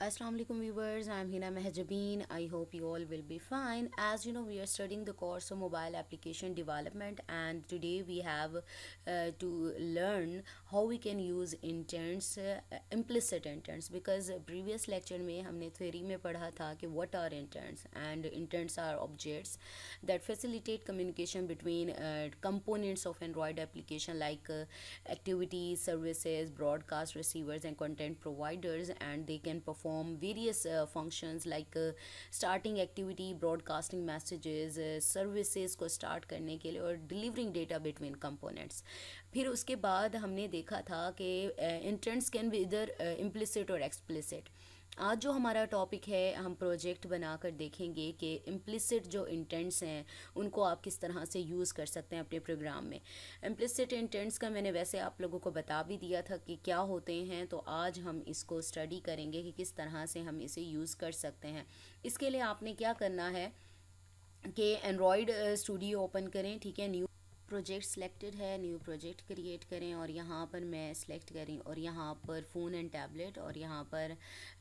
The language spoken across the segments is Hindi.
Assalamu alaikum viewers, I'm Hina Mehjabeen. I hope you all will be fine. As you know, we are studying the course of mobile application development, and today we have to learn how we can use intents, implicit intents, because previous lecture में हमने theory में पढ़ा था कि what are intents, and intents are objects that facilitate communication between components of Android application like activities, services, broadcast receivers and content providers, and they can perform various functions like starting activity, broadcasting messages, services को start करने के लिए और delivering data between components. फिर उसके बाद हमने देखा था कि intents can be either implicit or explicit. आज जो हमारा टॉपिक है हम प्रोजेक्ट बनाकर देखेंगे कि इम्प्लिसिट जो इंटेंट्स हैं उनको आप किस तरह से यूज़ कर सकते हैं अपने प्रोग्राम में। इम्प्लिसिट इंटेंट्स का मैंने वैसे आप लोगों को बता भी दिया था कि क्या होते हैं, तो आज हम इसको स्टडी करेंगे कि किस तरह से हम इसे यूज़ कर सकते हैं। इसके लिए आपने क्या करना है कि एंड्रॉयड स्टूडियो ओपन करें, ठीक है। न्यू प्रोजेक्ट सिलेक्टेड है, न्यू प्रोजेक्ट क्रिएट करें और यहाँ पर मैं सिलेक्ट करें और यहाँ पर फ़ोन एंड टैबलेट और यहाँ पर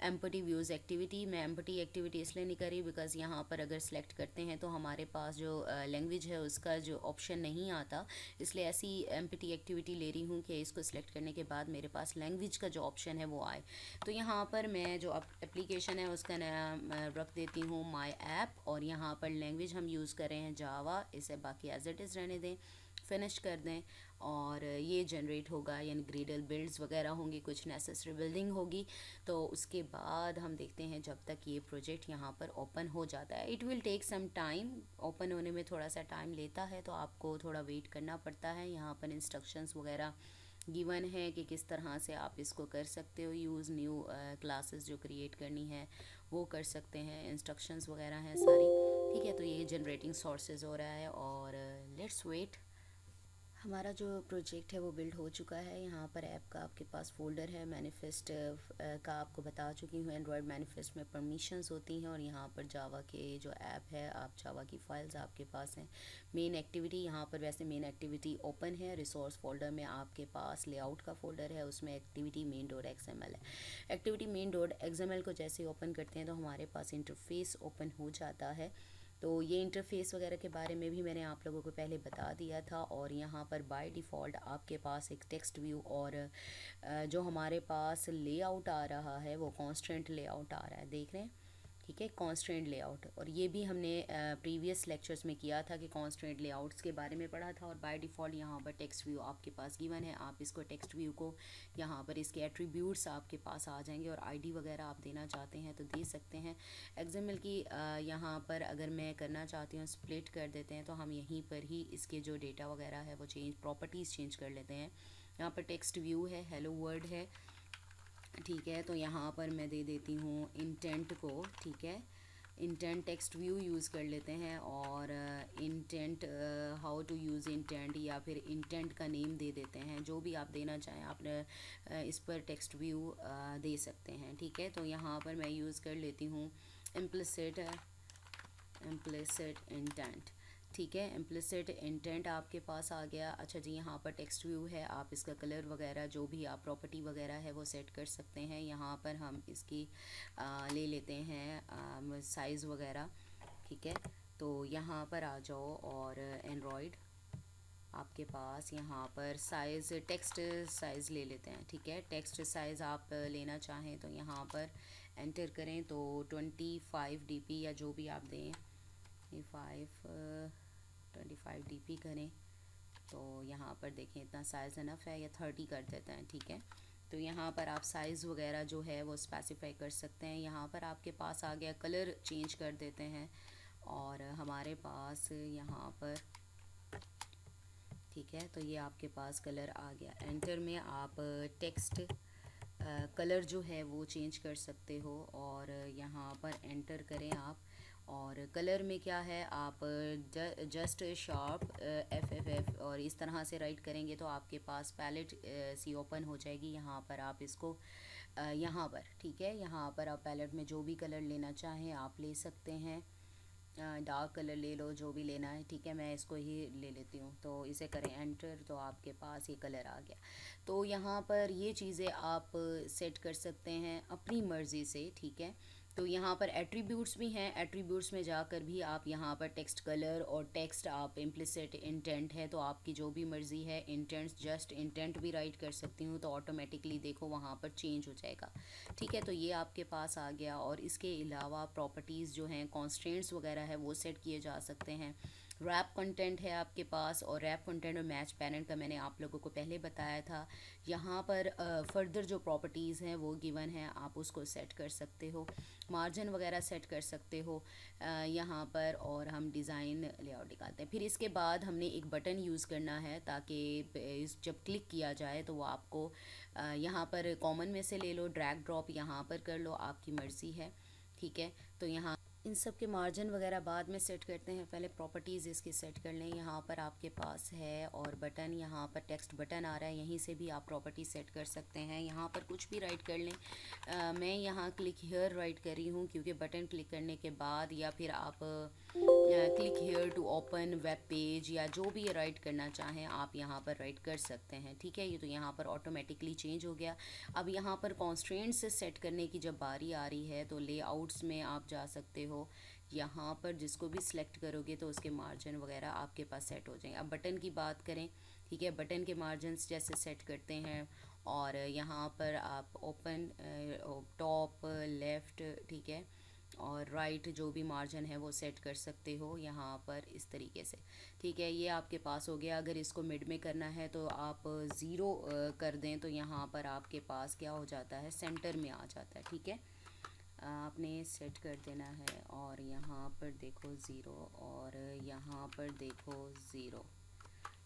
एम्पटी व्यूज़ एक्टिविटी। मैं एम्पटी एक्टिविटी इसलिए नहीं करी बिकॉज़ यहाँ पर अगर सेलेक्ट करते हैं तो हमारे पास जो लैंग्वेज है उसका जो ऑप्शन नहीं आता, इसलिए ऐसी एम्पटी एक्टिविटी ले रही हूँ कि इसको सिलेक्ट करने के बाद मेरे पास लैंग्वेज का जो ऑप्शन है वो आए। तो यहाँ पर मैं जो एप्लीकेशन है उसका नाम रख देती हूँ माई ऐप और यहाँ पर लैंग्वेज हम यूज़ कर रहे हैं जावा। इसे बाकी एज इट इज़ रहने दें, फिनिश कर दें और ये जनरेट होगा, यानी ग्रेडल बिल्ड्स वगैरह होंगी, कुछ नेसेसरी बिल्डिंग होगी। तो उसके बाद हम देखते हैं जब तक ये प्रोजेक्ट यहाँ पर ओपन हो जाता है। It will take some time, open होने में थोड़ा सा टाइम लेता है तो आपको थोड़ा वेट करना पड़ता है। यहाँ पर इंस्ट्रक्शंस वगैरह गिवन है कि किस तरह से आप इसको कर सकते हो यूज़। न्यू क्लासेस जो क्रिएट करनी है वो कर सकते हैं, इंस्ट्रक्शंस वगैरह हैं सारी, ठीक है। तो ये जनरेटिंग सोर्सेज हो रहा है और लेट्स वेट। हमारा जो प्रोजेक्ट है वो बिल्ड हो चुका है। यहाँ पर ऐप का आपके पास फ़ोल्डर है, मैनिफेस्ट का आपको बता चुकी हूँ। एंड्रॉयड मैनिफेस्ट में परमिशंस होती हैं और यहाँ पर जावा के जो ऐप है, आप जावा की फ़ाइल्स आपके पास हैं। मेन एक्टिविटी यहाँ पर वैसे मेन एक्टिविटी ओपन है। रिसोर्स फोल्डर में आपके पास लेआउट का फ़ोल्डर है, उसमें एक्टिविटी मेन डॉट XML है। एक्टिविटी मेन डॉट XML को जैसे ओपन करते हैं तो हमारे पास इंटरफेस ओपन हो जाता है। तो ये इंटरफेस वगैरह के बारे में भी मैंने आप लोगों को पहले बता दिया था। और यहाँ पर बाय डिफ़ॉल्ट आपके पास एक टेक्स्ट व्यू और जो हमारे पास लेआउट आ रहा है वो कॉन्स्टेंट लेआउट आ रहा है, देख रहे हैं, ठीक है, कॉन्स्टेंट लेआउट। और ये भी हमने प्रीवियस लेक्चर्स में किया था कि कॉन्स्टेंट लेआउट्स के बारे में पढ़ा था। और बाय डिफ़ॉल्ट यहाँ पर टेक्स्ट व्यू आपके पास गिवन है। आप इसको टेक्स्ट व्यू को यहाँ पर इसके एट्रीब्यूट्स आपके पास आ जाएंगे और आईडी वगैरह आप देना चाहते हैं तो दे सकते हैं। XML की यहाँ पर अगर मैं करना चाहती हूँ स्प्लिट कर देते हैं तो हम यहीं पर ही इसके जो डेटा वगैरह है वो प्रॉपर्टीज़ चेंज कर लेते हैं। यहाँ पर टेक्स्ट व्यू है, हेलो वर्ल्ड है, ठीक है। तो यहाँ पर मैं दे देती हूँ इंटेंट को, ठीक है। इंटेंट टेक्स्ट व्यू यूज़ कर लेते हैं और intent how to use intent या फिर इंटेंट का नेम दे देते हैं, जो भी आप देना चाहें आप इस पर टेक्स्ट व्यू दे सकते हैं, ठीक है। तो यहाँ पर मैं यूज़ कर लेती हूँ इम्प्लिसिट इंटेंट, ठीक है। इम्प्लिसिट इंटेंट आपके पास आ गया। अच्छा जी, यहाँ पर टेक्स्ट व्यू है, आप इसका कलर वगैरह जो भी आप प्रॉपर्टी वगैरह है वो सेट कर सकते हैं। यहाँ पर हम इसकी ले लेते हैं साइज़ वगैरह, ठीक है। तो यहाँ पर आ जाओ और एंड्रॉयड आपके पास यहाँ पर साइज़ टेक्स्ट साइज़ ले लेते हैं, ठीक है। टेक्स्ट साइज़ आप लेना चाहें तो यहाँ पर एंटर करें तो 25 dp या जो भी आप दें, 25 dp करें तो यहाँ पर देखें इतना साइज़ इनफ है, या 30 कर देते हैं, ठीक है। तो यहाँ पर आप साइज़ वगैरह जो है वो स्पेसिफाई कर सकते हैं। यहाँ पर आपके पास आ गया, कलर चेंज कर देते हैं और हमारे पास यहाँ पर, ठीक है। तो ये आपके पास कलर आ गया। एंटर में आप टेक्स्ट कलर जो है वो चेंज कर सकते हो और यहाँ पर एंटर करें आप। और कलर में क्या है, आप जस्ट शार्प FFF और इस तरह से राइट करेंगे तो आपके पास पैलेट सी ओपन हो जाएगी। यहाँ पर आप इसको यहाँ पर, ठीक है, यहाँ पर आप पैलेट में जो भी कलर लेना चाहें आप ले सकते हैं। डार्क कलर ले लो, जो भी लेना है, ठीक है। मैं इसको ही ले लेती हूँ, तो इसे करें एंटर, तो आपके पास ये कलर आ गया। तो यहाँ पर ये चीज़ें आप सेट कर सकते हैं अपनी मर्ज़ी से, ठीक है। तो यहाँ पर एट्रीब्यूट्स भी हैं, एट्रीब्यूट्स में जाकर भी आप यहाँ पर टेक्स्ट कलर और टेक्स्ट आप इम्प्लिसिट इंटेंट है, तो आपकी जो भी मर्ज़ी है, इंटेंट जस्ट इंटेंट भी राइट कर सकती हूँ, तो ऑटोमेटिकली देखो वहाँ पर चेंज हो जाएगा, ठीक है। तो ये आपके पास आ गया। और इसके अलावा प्रॉपर्टीज़ जो हैं, कॉन्स्ट्रेंट्स वगैरह है, वो सेट किए जा सकते हैं। रैप कंटेंट है आपके पास, और रैप कंटेंट और मैच पैरेंट का मैंने आप लोगों को पहले बताया था। यहाँ पर फर्दर जो प्रॉपर्टीज़ हैं वो गिवन है, आप उसको सेट कर सकते हो। मार्जिन वगैरह सेट कर सकते हो यहाँ पर। और हम डिज़ाइन लेआउट निकालते हैं। फिर इसके बाद हमने एक बटन यूज़ करना है, ताकि जब क्लिक किया जाए तो वो आपको यहाँ पर कॉमन में से ले लो, ड्रैग ड्रॉप यहाँ पर कर लो, आपकी मर्ज़ी है, ठीक है। तो यहाँ इन सब के मार्जिन वगैरह बाद में सेट करते हैं, पहले प्रॉपर्टीज़ इसकी सेट कर लें। यहाँ पर आपके पास है, और बटन यहाँ पर टेक्स्ट बटन आ रहा है, यहीं से भी आप प्रॉपर्टी सेट कर सकते हैं। यहाँ पर कुछ भी राइट कर लें। मैं यहाँ क्लिक हियर राइट कर रही हूँ, क्योंकि बटन क्लिक करने के बाद, या फिर आप click here to open web page, या जो भी ये राइट करना चाहें आप यहाँ पर राइट कर सकते हैं, ठीक है। ये तो यहाँ पर ऑटोमेटिकली चेंज हो गया। अब यहाँ पर कॉन्स्ट्रेंट्स से सेट करने की जब बारी आ रही है, तो लेआउट्स में आप जा सकते हो। यहाँ पर जिसको भी सिलेक्ट करोगे तो उसके मार्जिन वगैरह आपके पास सेट हो जाएंगे। अब बटन की बात करें, ठीक है। बटन के मार्जिनस जैसे सेट करते हैं, और यहाँ पर आप ओपन, टॉप, लेफ़्ट, ठीक है, और राइट जो भी मार्जिन है वो सेट कर सकते हो यहाँ पर इस तरीके से, ठीक है। ये आपके पास हो गया। अगर इसको मिड में करना है तो आप ज़ीरो कर दें, तो यहाँ पर आपके पास क्या हो जाता है, सेंटर में आ जाता है, ठीक है। आपने सेट कर देना है, और यहाँ पर देखो ज़ीरो, और यहाँ पर देखो ज़ीरो,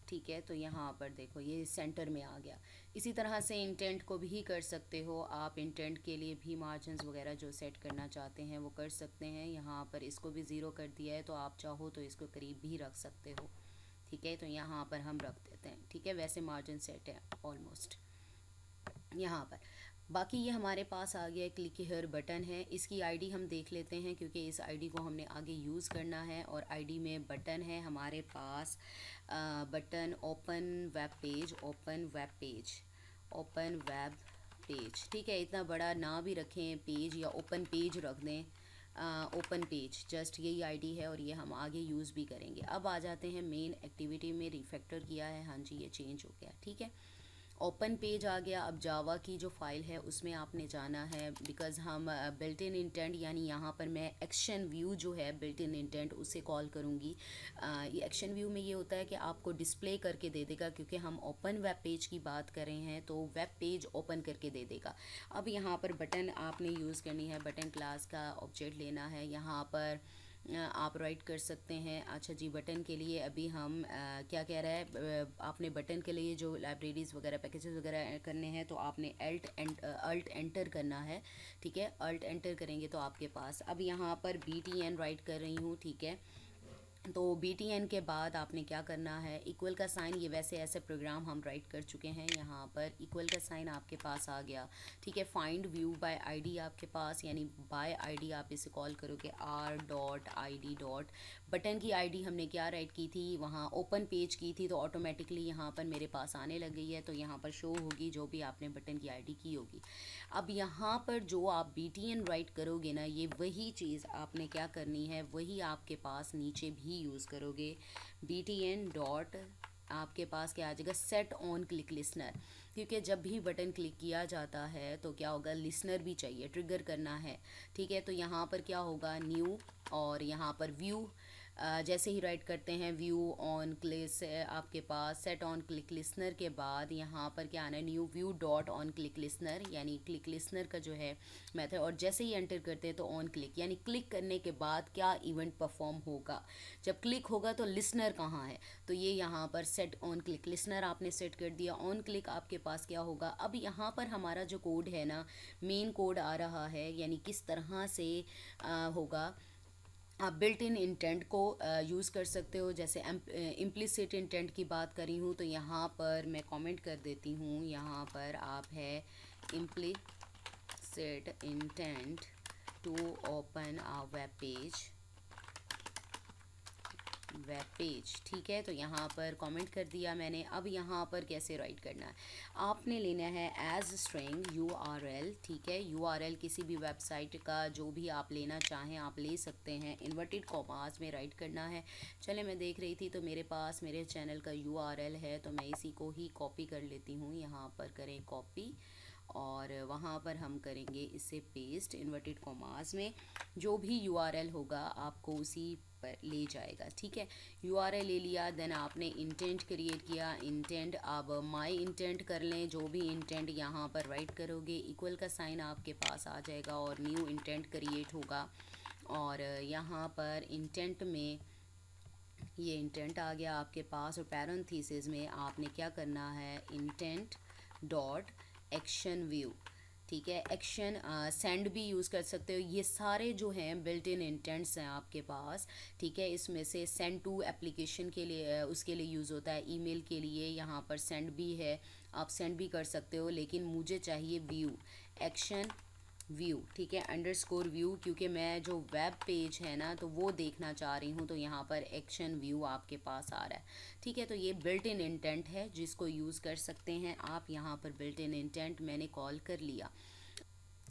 ठीक है। तो यहाँ पर देखो ये सेंटर में आ गया। इसी तरह से इंटेंट को भी कर सकते हो आप। इंटेंट के लिए भी मार्जिन्स वगैरह जो सेट करना चाहते हैं वो कर सकते हैं। यहाँ पर इसको भी ज़ीरो कर दिया है, तो आप चाहो तो इसको करीब भी रख सकते हो, ठीक है। तो यहाँ पर हम रख देते हैं, ठीक है। वैसे मार्जिन सेट है ऑलमोस्ट यहाँ पर। बाकी ये हमारे पास आ गया क्लिक हियर बटन है। इसकी आईडी हम देख लेते हैं, क्योंकि इस आईडी को हमने आगे यूज़ करना है। और आईडी में बटन है हमारे पास, button open web page, open web page, open web page, ठीक है। इतना बड़ा ना भी रखें पेज, या ओपन पेज रख दें, ओपन पेज, जस्ट यही आईडी है, और ये हम आगे यूज़ भी करेंगे। अब आ जाते हैं मेन एक्टिविटी में। रिफैक्टर किया है, हाँ जी, ये चेंज हो गया, ठीक है। ओपन पेज आ गया। अब जावा की जो फाइल है उसमें आपने जाना है, बिकॉज़ हम बिल्ट इन इंटेंट, यानी यहाँ पर मैं एक्शन व्यू जो है बिल्ट इन इंटेंट उसे कॉल करूँगी। ये एक्शन व्यू में ये होता है कि आपको डिस्प्ले करके दे देगा, क्योंकि हम ओपन वेब पेज की बात कर रहे हैं, तो वेब पेज ओपन करके दे देगा। अब यहाँ पर बटन आपने यूज़ करनी है, बटन क्लास का ऑब्जेक्ट लेना है। यहाँ पर आप राइट कर सकते हैं। अच्छा जी, बटन के लिए अभी हम क्या कह रहा है, आपने बटन के लिए जो लाइब्रेरीज़ वगैरह पैकेजेस वगैरह करने हैं, तो आपने अल्ट एंटर करना है, ठीक है। अल्ट एंटर करेंगे तो आपके पास, अब यहाँ पर BTN राइट कर रही हूँ, ठीक है। तो BTN के बाद आपने क्या करना है, इक्वल का साइन, ये वैसे ऐसे प्रोग्राम हम राइट कर चुके हैं। यहाँ पर इक्वल का साइन आपके पास आ गया, ठीक है। फाइंड व्यू बाय आईडी आपके पास, यानी बाय आईडी आप इसे कॉल करोगे, r.id. बटन की आईडी हमने क्या राइट की थी, वहाँ ओपन पेज की थी, तो ऑटोमेटिकली यहाँ पर मेरे पास आने लग गई है। तो यहाँ पर शो होगी जो भी आपने बटन की आईडी की होगी। अब यहाँ पर जो आप BTN राइट करोगे ना, ये वही चीज़ आपने क्या करनी है, वही आपके पास नीचे भी यूज़ करोगे। BTN डॉट आपके पास क्या आ जाएगा, सेट ऑन क्लिक लिसनर, क्योंकि जब भी बटन क्लिक किया जाता है तो क्या होगा, लिसनर भी चाहिए, ट्रिगर करना है, ठीक है। तो यहाँ पर क्या होगा, न्यू, और यहाँ पर व्यू, जैसे ही राइट करते हैं व्यू ऑन क्लिक, आपके पास सेट ऑन क्लिक लिसनर के बाद यहाँ पर क्या आना है, new view dot on click listener, यानी क्लिक लिसनर का जो है मेथड। और जैसे ही एंटर करते हैं तो ऑन क्लिक, यानी क्लिक करने के बाद क्या इवेंट परफॉर्म होगा, जब क्लिक होगा तो लिसनर कहाँ है, तो ये यहाँ पर सेट ऑन क्लिक लिसनर आपने सेट कर दिया। ऑन क्लिक आपके पास क्या होगा, अब यहाँ पर हमारा जो कोड है ना, मेन कोड आ रहा है, यानी किस तरह से होगा। आप बिल्ट इन इंटेंट को यूज़ कर सकते हो। जैसे इम्प्लिसिट इंटेंट की बात करी हूँ, तो यहाँ पर मैं कमेंट कर देती हूँ, यहाँ पर आप है implicit intent to open a web page, web page. ठीक है, तो यहाँ पर कमेंट कर दिया मैंने। अब यहाँ पर कैसे राइट करना है, आपने लेना है एज स्ट्रिंग URL। ठीक है, URL किसी भी वेबसाइट का जो भी आप लेना चाहें आप ले सकते हैं, इन्वर्टेड कॉमास में राइट करना है। चले, मैं देख रही थी तो मेरे पास मेरे चैनल का URL है, तो मैं इसी को ही कॉपी कर लेती हूँ। यहाँ पर करें कॉपी और वहाँ पर हम करेंगे इसे पेस्ट इन्वर्टेड कॉमास में। जो भी URL होगा आपको उसी पर ले जाएगा। ठीक है, URL ले लिया, देन आपने इंटेंट क्रिएट किया। इंटेंट, अब माई इंटेंट कर लें। जो भी इंटेंट यहाँ पर राइट करोगे इक्वल का साइन आपके पास आ जाएगा और न्यू इंटेंट क्रिएट होगा। और यहाँ पर इंटेंट में ये इंटेंट आ गया आपके पास, और पैरेंथेसिस में आपने क्या करना है, इंटेंट डॉट एक्शन व्यू। ठीक है, एक्शन सेंड भी यूज़ कर सकते हो। ये सारे जो हैं बिल्ट इन इंटेंट्स हैं आपके पास। ठीक है, इसमें से सेंड टू एप्लीकेशन के लिए उसके लिए यूज़ होता है, ईमेल के लिए यहाँ पर सेंड भी है, आप सेंड भी कर सकते हो, लेकिन मुझे चाहिए व्यू, एक्शन व्यू। ठीक है, अंडरस्कोर व्यू, क्योंकि मैं जो वेब पेज है ना तो वो देखना चाह रही हूँ, तो यहाँ पर एक्शन व्यू आपके पास आ रहा है। ठीक है, तो ये बिल्ट इन इंटेंट है जिसको यूज़ कर सकते हैं आप। यहाँ पर बिल्ट इन इंटेंट मैंने कॉल कर लिया।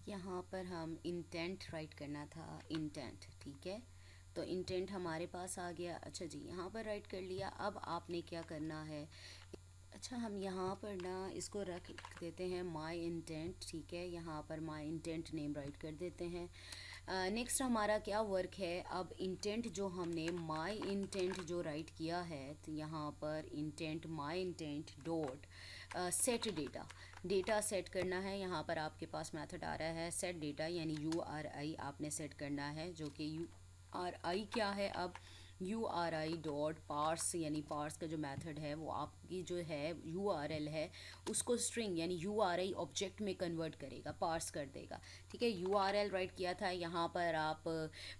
यहाँ पर हम इंटेंट राइट करना था, इंटेंट। ठीक है, तो इंटेंट हमारे पास आ गया। अच्छा जी, यहाँ पर राइट कर लिया। अब आपने क्या करना है, अच्छा हम यहाँ पर ना इसको रख देते हैं माई इंटेंट। ठीक है, यहाँ पर माई इंटेंट नेम राइट कर देते हैं। नेक्स्ट हमारा क्या वर्क है, अब इंटेंट जो हमने माई इंटेंट जो राइट किया है, तो यहाँ पर intent my intent dot set data, data set करना है। यहाँ पर आपके पास मेथड आ रहा है सेट डेटा, यानी URI आपने सेट करना है, जो कि URI क्या है, अब URI डॉट पार्स, यानी पार्स का जो मेथड है वो आपकी जो है URL है उसको स्ट्रिंग यानी URI ऑब्जेक्ट में कन्वर्ट करेगा, पार्स कर देगा। ठीक है, URL राइट किया था, यहाँ पर आप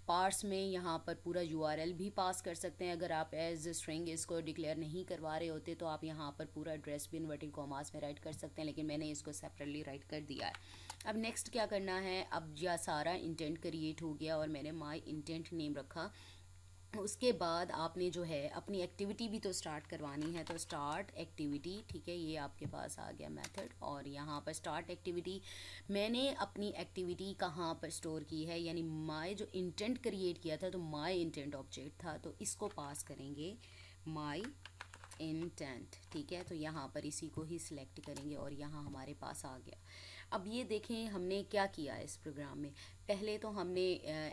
पार्स में यहाँ पर पूरा URL भी पास कर सकते हैं। अगर आप एज स्ट्रिंग इसको डिक्लेयर नहीं करवा रहे होते तो आप यहाँ पर पूरा एड्रेस भी इन्वर्टेड कॉमास में राइट कर सकते हैं, लेकिन मैंने इसको सेपरेटली राइट कर दिया है। अब नेक्स्ट क्या करना है, अब यह सारा इंटेंट क्रिएट हो गया और मैंने माई इंटेंट नेम रखा। उसके बाद आपने जो है अपनी एक्टिविटी भी तो स्टार्ट करवानी है, तो स्टार्ट एक्टिविटी। ठीक है, ये आपके पास आ गया मेथड, और यहाँ पर स्टार्ट एक्टिविटी मैंने अपनी एक्टिविटी कहाँ पर स्टोर की है, यानी माई जो इंटेंट क्रिएट किया था तो माई इंटेंट ऑब्जेक्ट था, तो इसको पास करेंगे माई इंटेंट। ठीक है, तो यहाँ पर इसी को ही सिलेक्ट करेंगे और यहाँ हमारे पास आ गया। अब ये देखें हमने क्या किया इस प्रोग्राम में। पहले तो हमने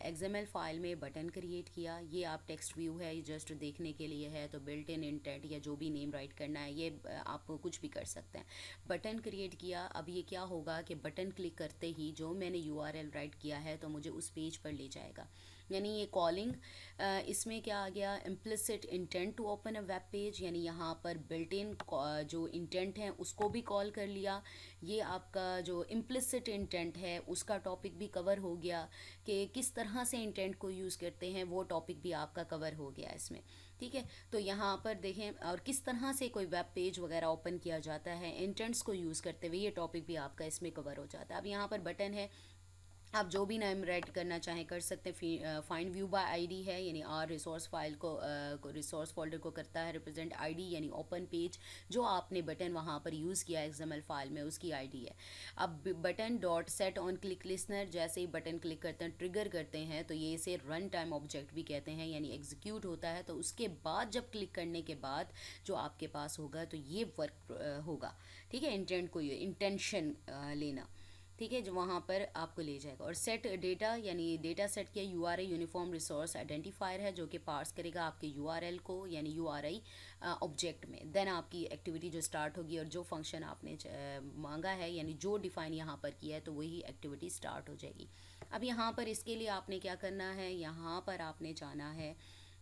XML फाइल में बटन क्रिएट किया। ये आप टेक्स्ट व्यू है, ये जस्ट देखने के लिए है, तो बिल्ट इन इंटेंट या जो भी नेम राइट करना है ये आप कुछ भी कर सकते हैं। बटन क्रिएट किया। अब ये क्या होगा कि बटन क्लिक करते ही जो मैंने URL राइट किया है तो मुझे उस पेज पर ले जाएगा, यानी ये कॉलिंग। इसमें क्या आ गया, implicit intent to open a web page, यानी यहाँ पर बिल्ट इन जो इंटेंट है उसको भी कॉल कर लिया। ये आपका जो इम्प्लिसिट इंटेंट है उसका टॉपिक भी कवर हो गया कि किस तरह से इंटेंट को यूज़ करते हैं, वो टॉपिक भी आपका कवर हो गया इसमें। ठीक है, तो यहाँ पर देखें, और किस तरह से कोई वेब पेज वगैरह ओपन किया जाता है इंटेंट्स को यूज़ करते हुए, ये टॉपिक भी आपका इसमें कवर हो जाता है। अब यहाँ पर बटन है, आप जो भी नाम राइट करना चाहें कर सकते हैं। फाइंड व्यू बाय आईडी है, यानी आर रिसोर्स फाइल को रिसोर्स फोल्डर को करता है रिप्रेजेंट। आईडी यानी ओपन पेज, जो आपने बटन वहाँ पर यूज़ किया XML फाइल में उसकी आईडी है। अब button dot set on click listener, जैसे ही बटन क्लिक करते हैं ट्रिगर करते हैं तो ये इसे रन टाइम ऑब्जेक्ट भी कहते हैं, यानी एग्जीक्यूट होता है। तो उसके बाद जब क्लिक करने के बाद जो आपके पास होगा तो ये वर्क होगा। ठीक है, इंटेंट को, ये इंटेंशन लेना। ठीक है, जो वहाँ पर आपको ले जाएगा। और सेट डेटा, यानी डेटा सेट किया URI यूनिफॉर्म रिसोर्स आइडेंटिफायर है, जो कि पार्स करेगा आपके URL को, यानी URI ऑब्जेक्ट में। देन आपकी एक्टिविटी जो स्टार्ट होगी और जो फंक्शन आपने मांगा है, यानी जो डिफाइन यहाँ पर किया है, तो वही एक्टिविटी स्टार्ट हो जाएगी। अब यहाँ पर इसके लिए आपने क्या करना है, यहाँ पर आपने जाना है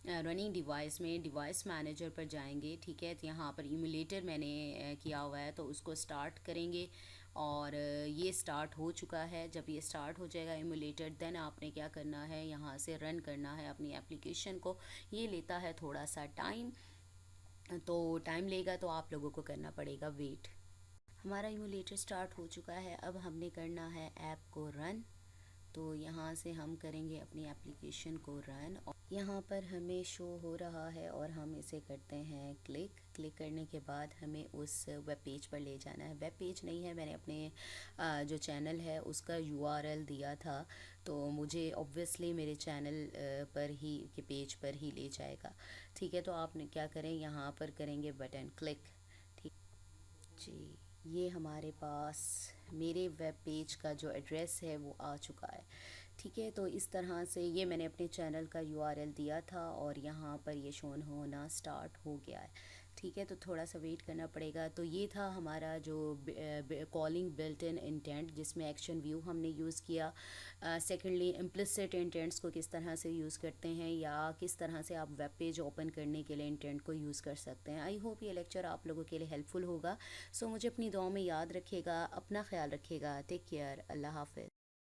रनिंग डिवाइस में, डिवाइस मैनेजर पर जाएंगे। ठीक है, तो यहाँ पर इम्यूलेटर मैंने किया हुआ है तो उसको स्टार्ट करेंगे, और ये स्टार्ट हो चुका है। जब ये स्टार्ट हो जाएगा इम्यूलेटर, देन आपने क्या करना है, यहाँ से रन करना है अपनी एप्लीकेशन को। ये लेता है थोड़ा सा टाइम, तो टाइम लेगा तो आप लोगों को करना पड़ेगा वेट। हमारा इम्यूलेटर स्टार्ट हो चुका है, अब हमने करना है ऐप को रन। तो यहाँ से हम करेंगे अपनी एप्लीकेशन को रन। यहाँ पर हमें शो हो रहा है और हम इसे करते हैं क्लिक। क्लिक करने के बाद हमें उस वेब पेज पर ले जाना है। वेब पेज नहीं है, मैंने अपने जो चैनल है उसका यूआरएल दिया था, तो मुझे ऑब्वियसली मेरे चैनल पर ही के पेज पर ही ले जाएगा। ठीक है, तो आप क्या करें, यहाँ पर करेंगे बटन क्लिक। ठीक जी, ये हमारे पास मेरे वेब पेज का जो एड्रेस है वो आ चुका है। ठीक है, तो इस तरह से ये मैंने अपने चैनल का यूआरएल दिया था और यहाँ पर ये शोन होना स्टार्ट हो गया है। ठीक है, तो थोड़ा सा वेट करना पड़ेगा। तो ये था हमारा जो कॉलिंग बिल्ट इन इंटेंट, जिसमें एक्शन व्यू हमने यूज़ किया। सेकेंडली इम्प्लिसिट इंटेंट्स को किस तरह से यूज़ करते हैं, या किस तरह से आप वेब पेज ओपन करने के लिए इंटेंट को यूज़ कर सकते हैं। आई होप ये लेक्चर आप लोगों के लिए हेल्पफुल होगा। सो मुझे अपनी दुआ में याद रखिएगा, अपना ख्याल रखिएगा। टेक केयर, अल्लाह हाफ़िज़।